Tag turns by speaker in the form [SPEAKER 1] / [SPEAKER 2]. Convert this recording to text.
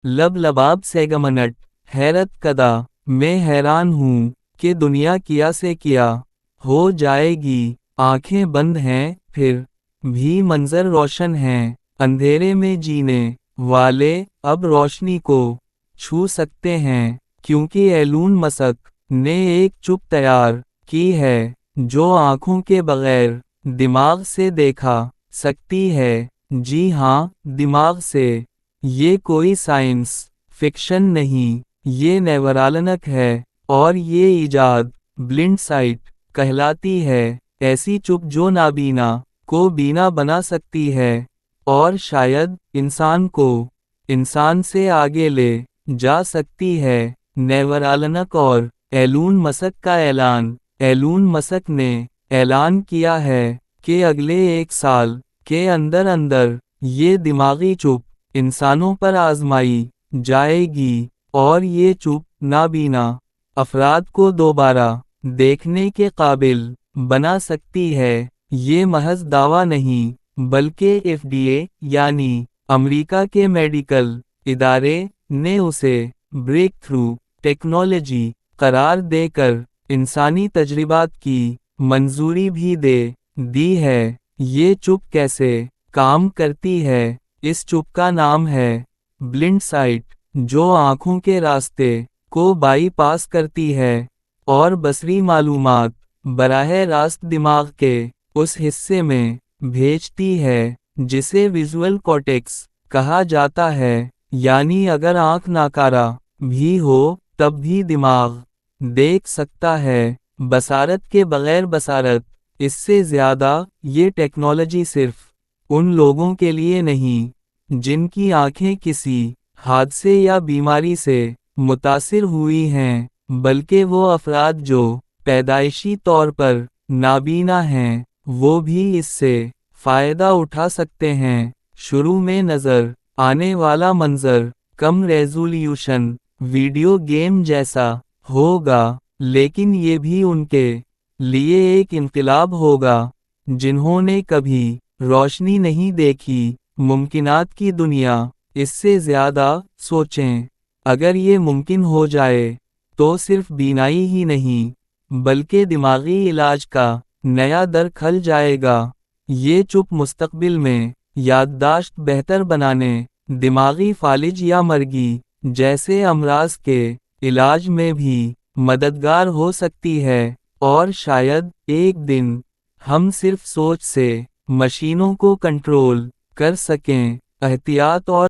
[SPEAKER 1] लब लबाब सेगमनट, हैरत कदा, मैं हैरान हूँ कि दुनिया किया से किया हो जाएगी। आंखें बंद हैं फिर भी मंजर रोशन हैं, अंधेरे में जीने वाले अब रोशनी को छू सकते हैं, क्योंकि एलून मस्क ने एक चुप तैयार की है जो आंखों के बगैर दिमाग से देखा सकती है। जी हाँ, दिमाग से। ये कोई साइंस फिक्शन नहीं, ये नेवरालनक है, और ये इजाद ब्लिंड साइट कहलाती है। ऐसी चुप जो नाबीना को बीना बना सकती है और शायद इंसान को इंसान से आगे ले जा सकती है। नेवरालनक और एलून मस्क का ऐलान। एलून मस्क ने ऐलान किया है कि अगले 1 साल के अंदर अंदर ये दिमागी चुप इंसानों पर आजमाई जाएगी, और ये चुप नाबीना अफराद को दोबारा देखने के काबिल बना सकती है। ये महज दावा नहीं, बल्कि एफडीए यानी अमेरिका के मेडिकल इदारे ने उसे ब्रेक थ्रू टेक्नोलॉजी करार देकर इंसानी तजरिबात की मंजूरी भी दे दी है। ये चुप कैसे काम करती है? इस चुप का नाम है ब्लिंड साइट, जो आंखों के रास्ते को बाईपास करती है और बसरी मालूमात बराह रास्त दिमाग के उस हिस्से में भेजती है जिसे विजुअल कॉर्टेक्स कहा जाता है। यानी अगर आंख नाकारा भी हो तब भी दिमाग देख सकता है, बसारत के बगैर बसारत। इससे ज़्यादा, ये टेक्नोलॉजी सिर्फ उन लोगों के लिए नहीं जिनकी आंखें किसी हादसे या बीमारी से मुतासिर हुई हैं, बल्कि वो अफराद जो पैदाइशी तौर पर नाबीना हैं, वो भी इससे फ़ायदा उठा सकते हैं। शुरू में नज़र आने वाला मंजर कम रेज़ोल्यूशन वीडियो गेम जैसा होगा, लेकिन ये भी उनके लिए एक इनकलाब होगा जिन्होंने कभी रोशनी नहीं देखी। मुमकिनात की दुनिया। इससे ज़्यादा सोचें, अगर ये मुमकिन हो जाए तो सिर्फ बीनाई ही नहीं, बल्कि दिमागी इलाज का नया दर खुल जाएगा। ये चुप मुस्तकबिल में याददाश्त बेहतर बनाने, दिमागी फालिज या मर्गी जैसे अमराज के इलाज में भी मददगार हो सकती है, और शायद एक दिन हम सिर्फ सोच से मशीनों को कंट्रोल कर सकें। एहतियात और